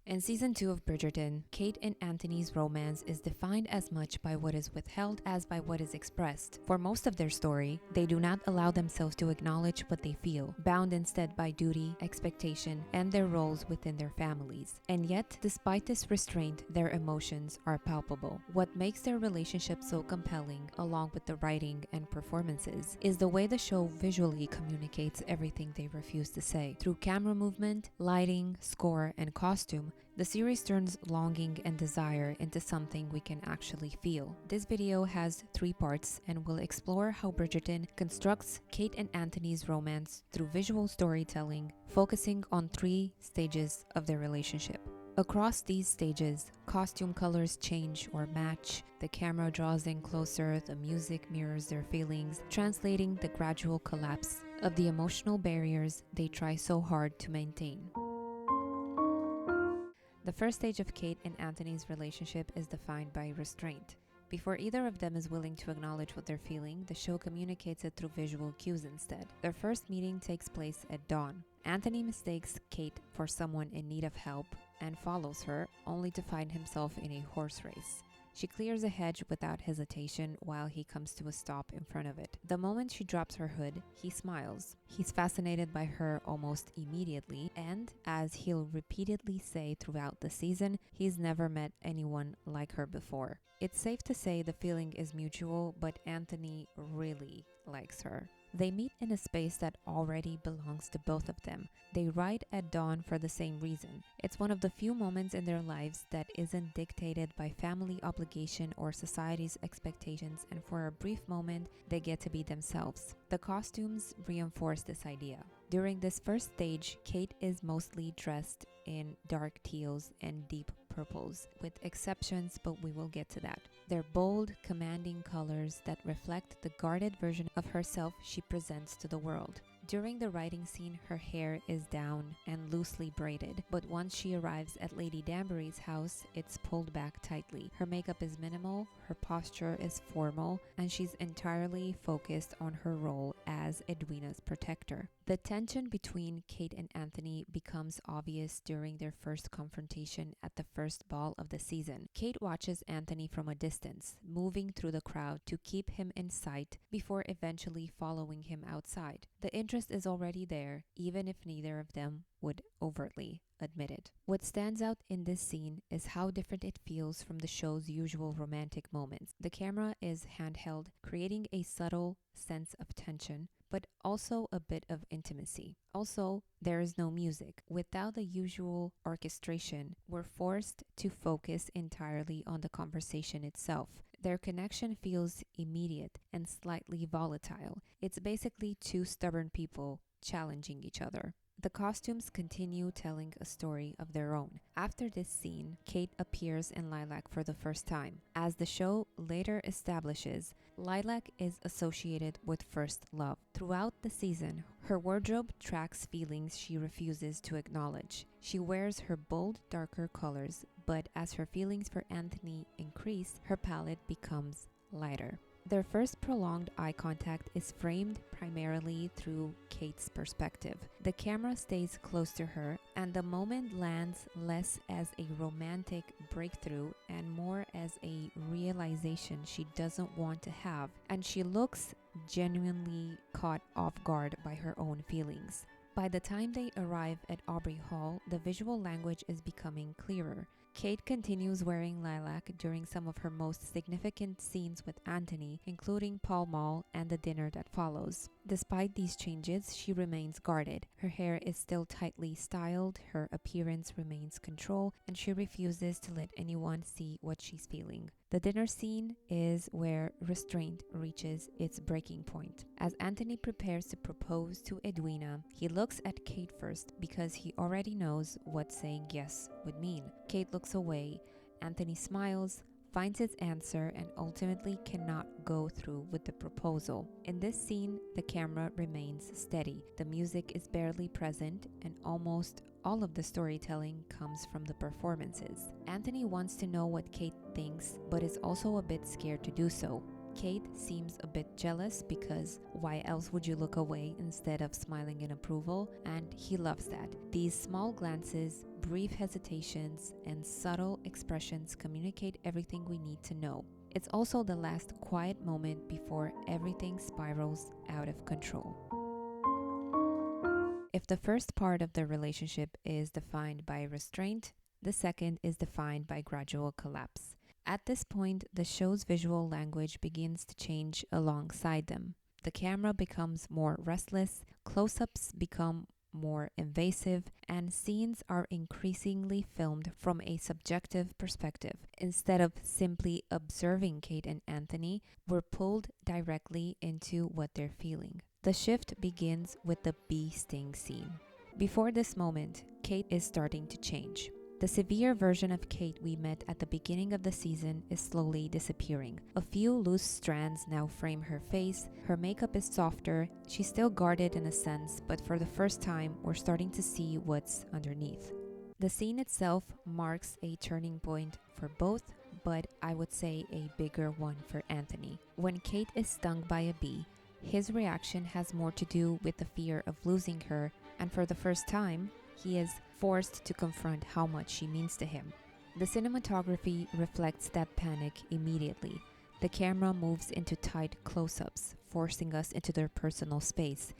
In season 2 of Bridgerton, Kate and Anthony's romance is defined as much by what is withheld as by what is expressed. For most of their story, they do not allow themselves to acknowledge what they feel, bound instead by duty, expectation, and their roles within their families. And yet, despite this restraint, their emotions are palpable. What makes their relationship so compelling, along with the writing and performances, is the way the show visually communicates everything they refuse to say. Through camera movement, lighting, score, and costume, the series turns longing and desire into something we can actually feel. This video has 3 parts and will explore how Bridgerton constructs Kate and Anthony's romance through visual storytelling, focusing on 3 stages of their relationship. Across these stages, costume colors change or match, the camera draws in closer, the music mirrors their feelings, translating the gradual collapse of the emotional barriers they try so hard to maintain. The first stage of Kate and Anthony's relationship is defined by restraint. Before either of them is willing to acknowledge what they're feeling, the show communicates it through visual cues instead. Their first meeting takes place at dawn. Anthony mistakes Kate for someone in need of help and follows her, only to find himself in a horse race. She clears a hedge without hesitation while he comes to a stop in front of it. The moment she drops her hood, he smiles. He's fascinated by her almost immediately, and as he'll repeatedly say throughout the season, he's never met anyone like her before. It's safe to say the feeling is mutual, but Anthony really likes her. They meet in a space that already belongs to both of them. They ride at dawn for the same reason. It's one of the few moments in their lives that isn't dictated by family obligation or society's expectations, and for a brief moment, they get to be themselves. The costumes reinforce this idea. During this first stage, Kate is mostly dressed in dark teals and deep purples, with exceptions, but we will get to that. They're bold, commanding colors that reflect the guarded version of herself she presents to the world. During the riding scene, her hair is down and loosely braided, but once she arrives at Lady Danbury's house, it's pulled back tightly. Her makeup is minimal, her posture is formal, and she's entirely focused on her role as Edwina's protector. The tension between Kate and Anthony becomes obvious during their first confrontation at the first ball of the season. Kate watches Anthony from a distance, moving through the crowd to keep him in sight before eventually following him outside. The interest is already there, even if neither of them would overtly admit it. What stands out in this scene is how different it feels from the show's usual romantic moments. The camera is handheld, creating a subtle sense of tension, but also a bit of intimacy. Also, there is no music. Without the usual orchestration, we're forced to focus entirely on the conversation itself. Their connection feels immediate and slightly volatile. It's basically 2 stubborn people challenging each other. The costumes continue telling a story of their own. After this scene, Kate appears in lilac for the first time. As the show later establishes, lilac is associated with first love. Throughout the season, her wardrobe tracks feelings she refuses to acknowledge. She wears her bold, darker colors, but as her feelings for Anthony increase, her palette becomes lighter. Their first prolonged eye contact is framed primarily through Kate's perspective. The camera stays close to her, and the moment lands less as a romantic breakthrough and more as a realization she doesn't want to have, and she looks genuinely caught off guard by her own feelings. By the time they arrive at Aubrey Hall, the visual language is becoming clearer. Kate continues wearing lilac during some of her most significant scenes with Anthony, including Pall Mall and the dinner that follows. Despite these changes, she remains guarded. Her hair is still tightly styled, her appearance remains controlled, and she refuses to let anyone see what she's feeling. The dinner scene is where restraint reaches its breaking point. As Anthony prepares to propose to Edwina, he looks at Kate first because he already knows what saying yes would mean. Kate looks away. Anthony smiles, finds its answer, and ultimately cannot go through with the proposal. In this scene, the camera remains steady. The music is barely present, and almost all of the storytelling comes from the performances. Anthony wants to know what Kate thinks, but is also a bit scared to do so. Kate seems a bit jealous because why else would you look away instead of smiling in approval? And he loves that. These small glances, brief hesitations, and subtle expressions communicate everything we need to know. It's also the last quiet moment before everything spirals out of control. If the first part of the relationship is defined by restraint, the second is defined by gradual collapse. At this point, the show's visual language begins to change alongside them. The camera becomes more restless, close-ups become more invasive, and scenes are increasingly filmed from a subjective perspective. Instead of simply observing Kate and Anthony, we're pulled directly into what they're feeling. The shift begins with the bee sting scene. Before this moment, Kate is starting to change. The severe version of Kate we met at the beginning of the season is slowly disappearing. A few loose strands now frame her face, her makeup is softer, she's still guarded in a sense, but for the first time, we're starting to see what's underneath. The scene itself marks a turning point for both, but I would say a bigger one for Anthony. When Kate is stung by a bee, his reaction has more to do with the fear of losing her, and for the first time, he is forced to confront how much she means to him. The cinematography reflects that panic immediately. The camera moves into tight close-ups, forcing us into their personal space.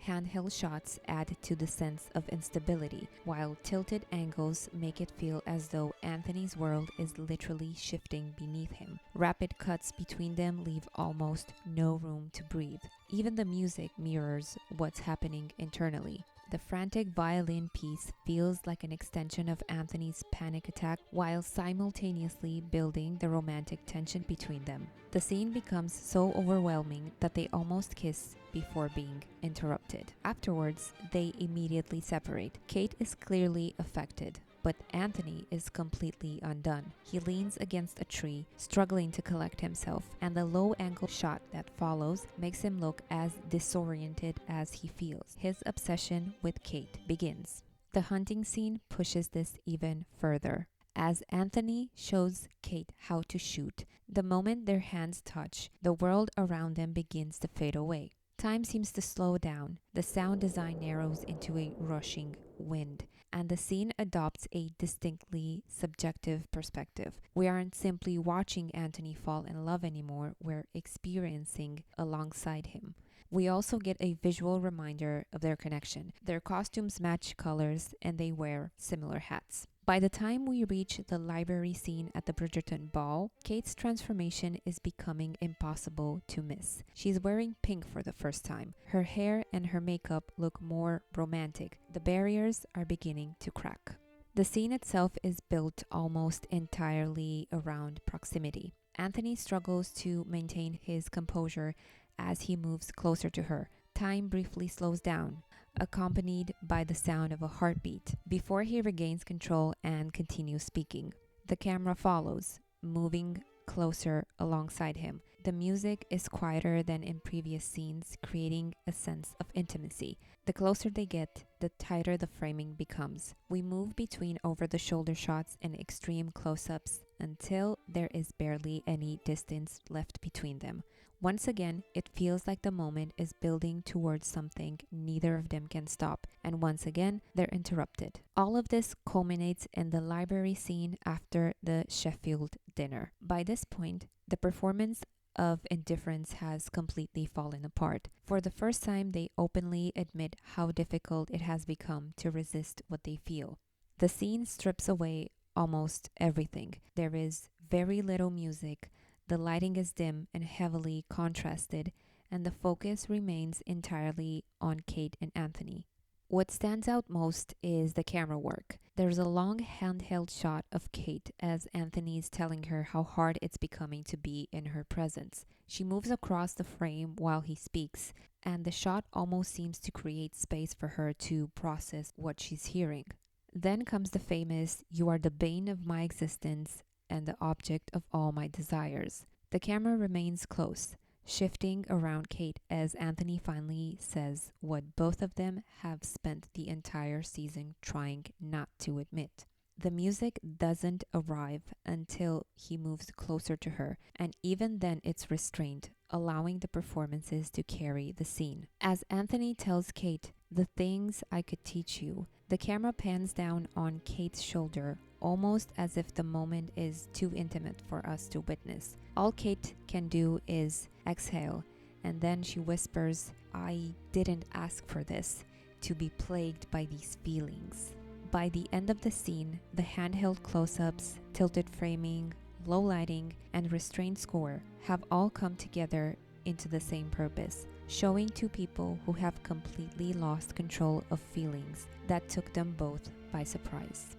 Handheld shots add to the sense of instability, while tilted angles make it feel as though Anthony's world is literally shifting beneath him. Rapid cuts between them leave almost no room to breathe. Even the music mirrors what's happening internally. The frantic violin piece feels like an extension of Anthony's panic attack while simultaneously building the romantic tension between them. The scene becomes so overwhelming that they almost kiss before being interrupted. Afterwards, they immediately separate. Kate is clearly affected, but Anthony is completely undone. He leans against a tree, struggling to collect himself, and the low-angle shot that follows makes him look as disoriented as he feels. His obsession with Kate begins. The hunting scene pushes this even further. As Anthony shows Kate how to shoot, the moment their hands touch, the world around them begins to fade away. Time seems to slow down, the sound design narrows into a rushing wind, and the scene adopts a distinctly subjective perspective. We aren't simply watching Anthony fall in love anymore, we're experiencing alongside him. We also get a visual reminder of their connection. Their costumes match colors and they wear similar hats. By the time we reach the library scene at the Bridgerton ball, Kate's transformation is becoming impossible to miss. She's wearing pink for the first time. Her hair and her makeup look more romantic. The barriers are beginning to crack. The scene itself is built almost entirely around proximity. Anthony struggles to maintain his composure as he moves closer to her. Time briefly slows down, accompanied by the sound of a heartbeat, before he regains control and continues speaking. The camera follows, moving closer alongside him. The music is quieter than in previous scenes, creating a sense of intimacy. The closer they get, the tighter the framing becomes. We move between over-the-shoulder shots and extreme close-ups until there is barely any distance left between them. Once again, it feels like the moment is building towards something neither of them can stop, and once again, they're interrupted. All of this culminates in the library scene after the Sheffield dinner. By this point, the performance of indifference has completely fallen apart. For the first time, they openly admit how difficult it has become to resist what they feel. The scene strips away almost everything. There is very little music. The lighting is dim and heavily contrasted, and the focus remains entirely on Kate and Anthony. What stands out most is the camera work. There's a long handheld shot of Kate as Anthony is telling her how hard it's becoming to be in her presence. She moves across the frame while he speaks, and the shot almost seems to create space for her to process what she's hearing. Then comes the famous "You are the bane of my existence and the object of all my desires." The camera remains close, shifting around Kate as Anthony finally says what both of them have spent the entire season trying not to admit. The music doesn't arrive until he moves closer to her, and even then it's restrained, allowing the performances to carry the scene. As Anthony tells Kate, "The things I could teach you," the camera pans down on Kate's shoulder, almost as if the moment is too intimate for us to witness. All Kate can do is exhale, and then she whispers, "I didn't ask for this, to be plagued by these feelings." By the end of the scene, the handheld close-ups, tilted framing, low lighting, and restrained score have all come together into the same purpose, showing two people who have completely lost control of feelings that took them both by surprise.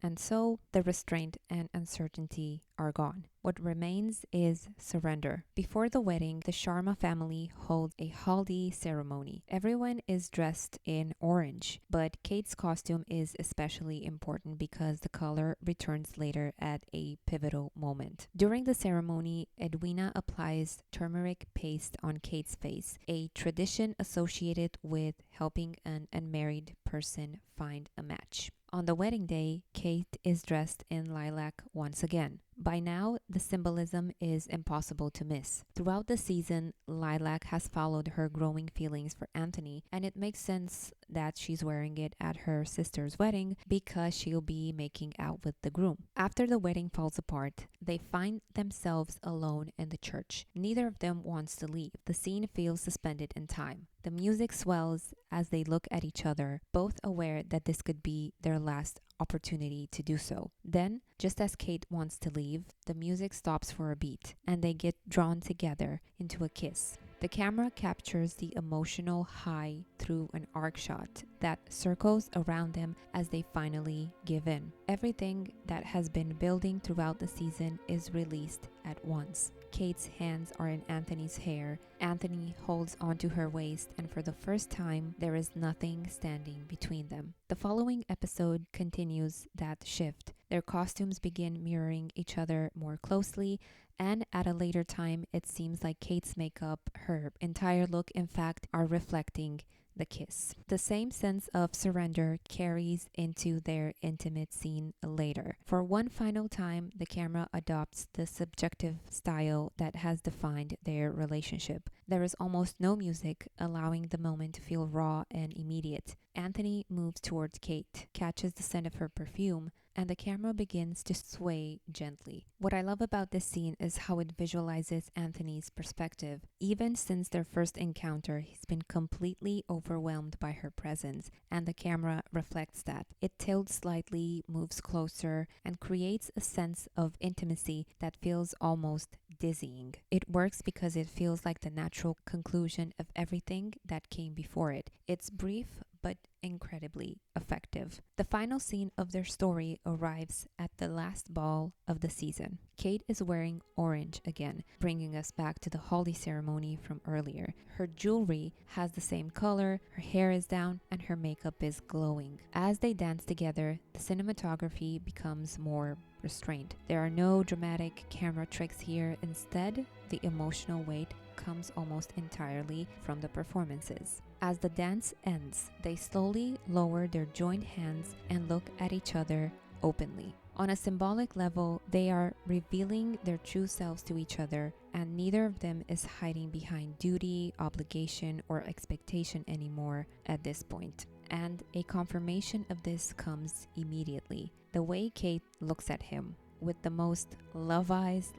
And so the restraint and uncertainty are gone. What remains is surrender. Before the wedding, the Sharma family holds a haldi ceremony. Everyone is dressed in orange, but Kate's costume is especially important because the color returns later at a pivotal moment. During the ceremony, Edwina applies turmeric paste on Kate's face, a tradition associated with helping an unmarried person find a match. On the wedding day, Kate is dressed in lilac once again. By now, the symbolism is impossible to miss. Throughout the season, lilac has followed her growing feelings for Anthony, and it makes sense that she's wearing it at her sister's wedding because she'll be making out with the groom. After the wedding falls apart, they find themselves alone in the church. Neither of them wants to leave. The scene feels suspended in time. The music swells as they look at each other, both aware that this could be their last opportunity to do so. Then, just as Kate wants to leave, the music stops for a beat, and they get drawn together into a kiss. The camera captures the emotional high through an arc shot that circles around them as they finally give in. Everything that has been building throughout the season is released at once. Kate's hands are in Anthony's hair. Anthony holds onto her waist, and for the first time, there is nothing standing between them. The following episode continues that shift. Their costumes begin mirroring each other more closely, and at a later time, it seems like Kate's makeup, her entire look, in fact, are reflecting the kiss. The same sense of surrender carries into their intimate scene later. For one final time, the camera adopts the subjective style that has defined their relationship. There is almost no music, allowing the moment to feel raw and immediate. Anthony moves towards Kate, catches the scent of her perfume, and the camera begins to sway gently. What I love about this scene is how it visualizes Anthony's perspective. Even since their first encounter, he's been completely overwhelmed by her presence, and the camera reflects that. It tilts slightly, moves closer, and creates a sense of intimacy that feels almost dizzying. It works because it feels like the natural conclusion of everything that came before it. It's brief, but incredibly effective. The final scene of their story arrives at the last ball of the season. Kate is wearing orange again, bringing us back to the haldi ceremony from earlier. Her jewelry has the same color, her hair is down, and her makeup is glowing. As they dance together, the cinematography becomes more restrained. There are no dramatic camera tricks here. Instead, the emotional weight comes almost entirely from the performances. As the dance ends, they slowly lower their joined hands and look at each other openly. On a symbolic level, they are revealing their true selves to each other, and neither of them is hiding behind duty, obligation, or expectation anymore at this point. And a confirmation of this comes immediately. The way Kate looks at him with the most love eyes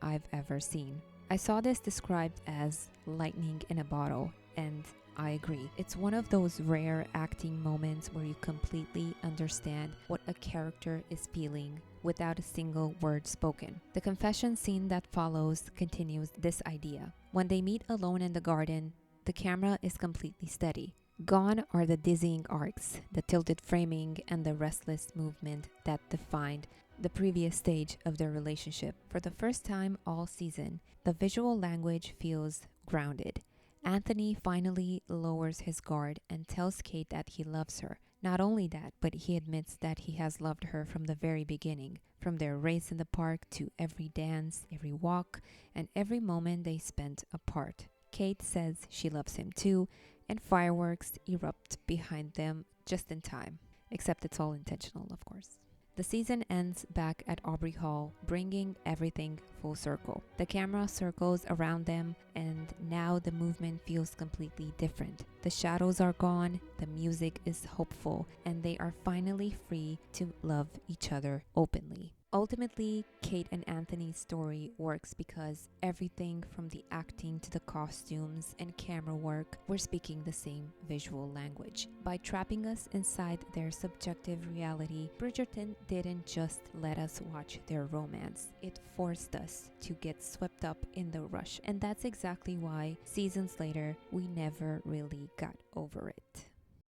I've ever seen. I saw this described as lightning in a bottle, and I agree. It's one of those rare acting moments where you completely understand what a character is feeling without a single word spoken. The confession scene that follows continues this idea. When they meet alone in the garden, the camera is completely steady. Gone are the dizzying arcs, the tilted framing, and the restless movement that defined the previous stage of their relationship. For the first time all season, the visual language feels grounded. Anthony finally lowers his guard and tells Kate that he loves her. Not only that, but he admits that he has loved her from the very beginning, from their race in the park to every dance, every walk, and every moment they spent apart. Kate says she loves him too, and fireworks erupt behind them just in time. except it's all intentional, of course. The season ends back at Aubrey Hall, bringing everything full circle. The camera circles around them, and now the movement feels completely different. The shadows are gone, the music is hopeful, and they are finally free to love each other openly. Ultimately, Kate and Anthony's story works because everything from the acting to the costumes and camera work were speaking the same visual language. By trapping us inside their subjective reality, Bridgerton didn't just let us watch their romance, it forced us to get swept up in the rush. And that's exactly why, seasons later, we never really got over it.